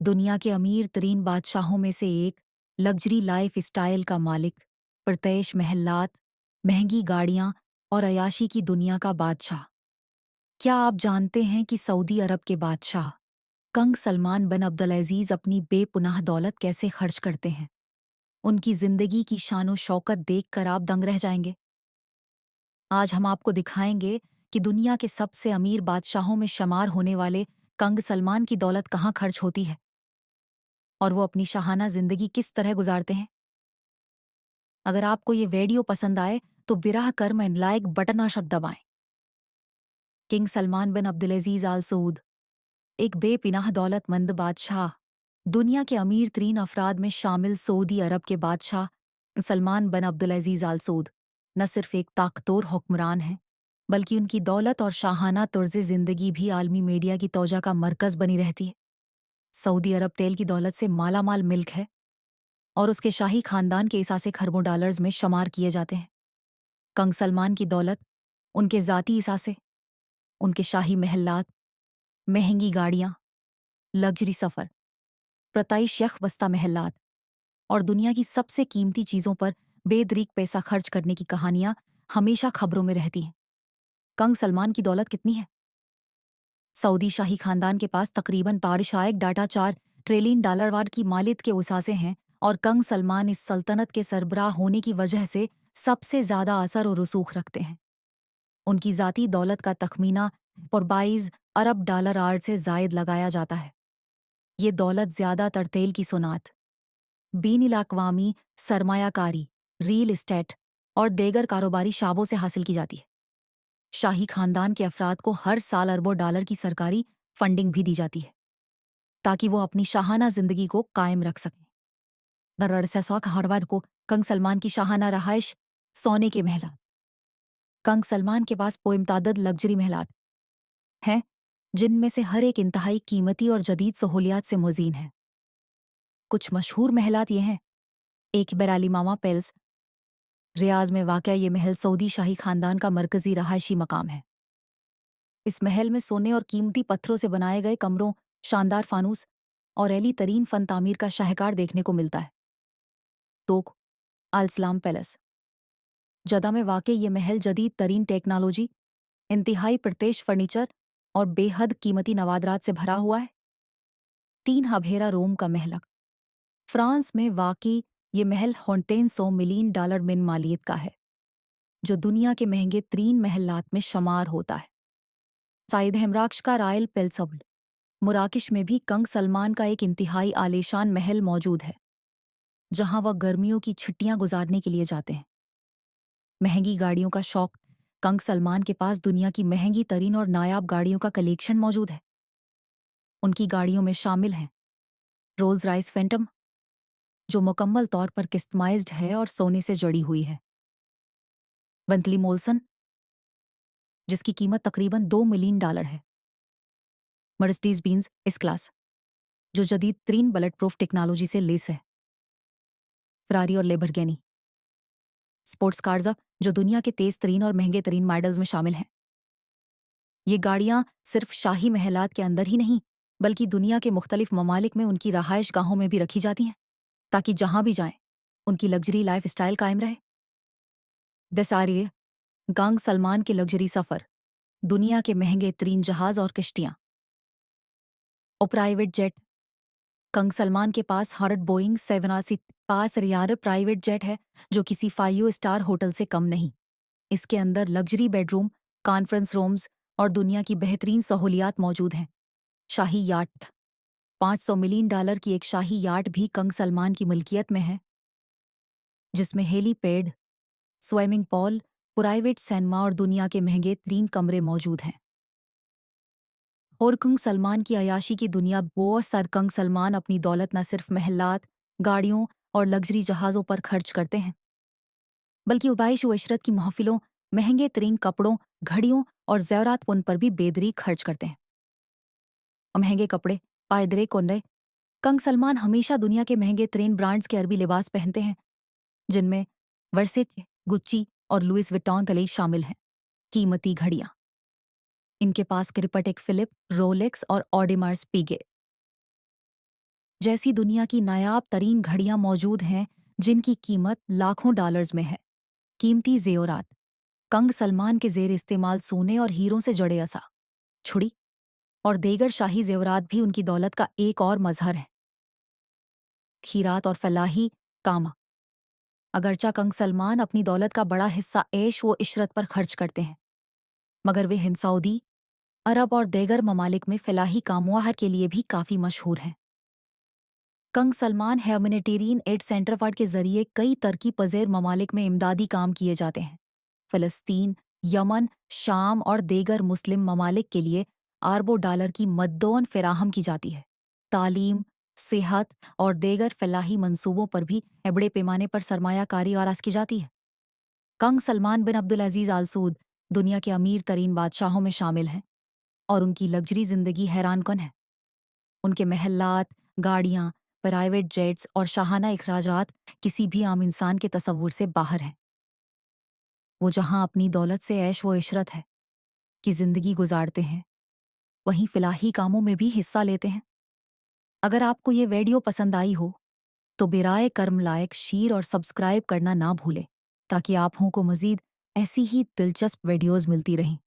दुनिया के अमीर तरीन बादशाहों में से एक, लग्जरी लाइफ स्टाइल का मालिक, परतेश महल्लात, महंगी गाड़ियां और अयाशी की दुनिया का बादशाह। क्या आप जानते हैं कि सऊदी अरब के बादशाह कंग सलमान बिन अब्दुल अजीज अपनी बेपुनाह दौलत कैसे खर्च करते हैं? उनकी जिंदगी की शानो शौकत देखकर आप दंग रह जाएंगे। आज हम आपको दिखाएंगे कि दुनिया के सबसे अमीर बादशाहों में शुमार होने वाले कंग सलमान की दौलत कहाँ खर्च होती है और वो अपनी शाहाना जिंदगी किस तरह गुजारते हैं। अगर आपको ये वीडियो पसंद आए तो बिराह कर में लाइक बटन और शब्द दबाएं। किंग सलमान बिन अब्दुल अजीज आल सऊद एक बेपिनाह दौलतमंद बादशाह, दुनिया के अमीर तरीन अफराद में शामिल सऊदी अरब के बादशाह सलमान बिन अब्दुल अजीज आल सऊद न सिर्फ एक ताकतवर हुक्मरान हैं, बल्कि उनकी दौलत और शाहाना तर्ज जिंदगी भी आलमी मीडिया की तौजा का मरकज बनी रहती है। सऊदी अरब तेल की दौलत से मालामाल मिल्क है और उसके शाही खानदान के इसासे खरबों डॉलर्स में शुमार किए जाते हैं। कंग सलमान की दौलत, उनके ज़ाती इसासे, उनके शाही महल्लात, महंगी गाड़ियां, लग्जरी सफ़र, प्रताइश यख बस्ता महल्लात और दुनिया की सबसे कीमती चीज़ों पर बेदरीक पैसा खर्च करने की कहानियां हमेशा खबरों में रहती हैं। कंग सलमान की दौलत कितनी है? सऊदी शाही खानदान के पास तकरीबन पारिशायक डाटा $4 ट्रिलियन की मालियत के उसासे हैं और कंग सलमान इस सल्तनत के सरबराह होने की वजह से सबसे ज़्यादा असर और रसूख रखते हैं। उनकी ज़ाती दौलत का तखमीना पर $22 अरब आर्ड से ज़ायद लगाया जाता है। ये दौलत ज़्यादातर तेल की सुनात, बीन-इल-अक़वामी सरमायाकारी, रियल एस्टेट और देगर कारोबारी शाबों से हासिल की जाती है। शाही खानदान के अफराद को हर साल अरबों डॉलर की सरकारी फंडिंग भी दी जाती है ताकि वो अपनी शाहाना जिंदगी को कायम रख सकें। दरअसल हरवार को कंग सलमान की शाहाना रहाइश सोने के महल। कंग सलमान के पास पुरतआदद लग्जरी महलात हैं, जिनमें से हर एक इंतहाई कीमती और जदीद सहूलियात से मुज़ीन है। कुछ मशहूर महलात ये हैं: एक बेराली मामा पेल्स, रियाज में वाक़या ये महल सऊदी शाही खानदान का मरकज़ी रहायशी मकाम है। इस महल में सोने और कीमती पत्थरों से बनाए गए कमरों, शानदार फानूस और एली तरीन फन तामीर का शाहकार देखने को मिलता है। तोक अल सलाम पैलेस, जदा में वाक़ ये महल जदीद तरीन टेक्नोलॉजी, इंतहाई परतेश फर्नीचर और बेहद कीमती नवादरात से भरा हुआ है। 3 हबेरा रोम का महल, फ्रांस में वाक़ई ये महल $300 मिलियन मिन मालियत का है, जो दुनिया के महंगे तरीन महलात में शुमार होता है। साइद हमराक्श का रायल पेल्सबल, मुराकिश में भी कंग सलमान का एक इंतहाई आलीशान महल मौजूद है, जहां वह गर्मियों की छुट्टियां गुजारने के लिए जाते हैं। महंगी गाड़ियों का शौक, कंग सलमान के पास दुनिया की महंगी तरीन और नायाब गाड़ियों का कलेक्शन मौजूद है। उनकी गाड़ियों में शामिल हैं रोल्स रॉयस फैंटम, जो मुकम्मल तौर पर कस्टमाइज्ड है और सोने से जड़ी हुई है; बंतली मोल्सन, जिसकी कीमत तकरीबन $2 मिलियन है; मर्सिडीज बेंज एस क्लास, जो जदीद तरीन बुलेट प्रूफ टेक्नोलॉजी से लेस है; फरारी और लेम्बोर्गिनी स्पोर्ट्स कार्स, जो दुनिया के तेज तरीन और महंगे तरीन मॉडल्स में शामिल हैं। ये गाड़ियां सिर्फ शाही महलात के अंदर ही नहीं, बल्कि दुनिया के मुख्तलिफ ममालिक में उनकी रहायश गाहों में भी रखी जाती हैं, ताकि जहां भी जाएं उनकी लग्जरी लाइफ स्टाइल कायम रहे। दसारिये कंग सलमान के लग्जरी सफ़र, दुनिया के महंगे तरीन जहाज और किश्तियां और प्राइवेट जेट। कंग सलमान के पास हॉट बोइंग 787 पास रियार प्राइवेट जेट है, जो किसी 5 स्टार होटल से कम नहीं। इसके अंदर लग्जरी बेडरूम, कॉन्फ्रेंस रूम्स और दुनिया की बेहतरीन सहूलियात मौजूद हैं। शाही याट, $500 मिलियन की एक शाही याट भी कंग सलमान की मिल्कियत में है, जिसमें helipad, swimming pool, private cinema और दुनिया के महंगे तरीन कमरे मौजूद हैं। और कंग सलमान की अयाशी की दुनिया बहुत सर कंग सलमान अपनी दौलत न सिर्फ महलात, गाड़ियों और लग्जरी जहाज़ों पर खर्च करते हैं, बल्कि उबाइश व इशरत की महफिलों, महंगे तरीन कपड़ों, घड़ियों और ज़ेवरात पुन पर भी बेदरी खर्च करते हैं। और महंगे कपड़े, पायदरे कोंडे, कंग सलमान हमेशा दुनिया के महंगे तरीन ब्रांड्स के अरबी लिबास पहनते हैं, जिनमें वर्सेचे, गुच्ची और लुइस विटॉन तले शामिल हैं। कीमती घड़ियां, इनके पास क्रिपटेक फिलिप, रोलेक्स और ऑडिमार स्पीगे जैसी दुनिया की नायाब तरीन घड़ियां मौजूद हैं जिनकी कीमत लाखों डॉलर्स में है। कीमती जेवरात, कंग सलमान के जेर इस्तेमाल सोने और हीरों से जड़े असा, छुड़ी और देगर शाही जेवरात भी उनकी दौलत का एक और मजहर है। खीरात और फलाही कामा, अगरचा कंग सलमान अपनी दौलत का बड़ा हिस्सा ऐश व इशरत पर खर्च करते हैं, मगर वे हिंद सऊदी अरब और देगर ममालिक में फलाही कामवाहर के लिए भी काफी मशहूर हैं। Kang Salman humanitarian aid centre fund के जरिए कई तरक्की पज़ीर ममालिक में इमदादी काम किए जाते हैं। फ़लस्तीन, यमन, शाम और देगर मुस्लिम ममालिक के लिए अरबों डॉलर की मददोन फराहम की जाती है। तालीम, सेहत और देगर फलाही मंसूबों पर भी बड़े पैमाने पर सरमायाकारी आराज की जाती है। कंग सलमान बिन अब्दुल अजीज आल सऊद दुनिया के अमीर तरीन बादशाहों में शामिल हैं और उनकी लग्जरी जिंदगी हैरानकुन है। उनके महल्लात, गाड़ियां, प्राइवेट जेट्स और शाहाना इखराजात किसी भी आम इंसान के तसव्वुर से बाहर हैं। वो जहां अपनी दौलत से ऐश व इशरत है कि जिंदगी गुजारते हैं, वहीं फिलाही कामों में भी हिस्सा लेते हैं। अगर आपको ये वीडियो पसंद आई हो तो बिराए कर्म लायक शेयर और सब्सक्राइब करना ना भूलें ताकि आप को मजीद ऐसी ही दिलचस्प वीडियोस मिलती रहें।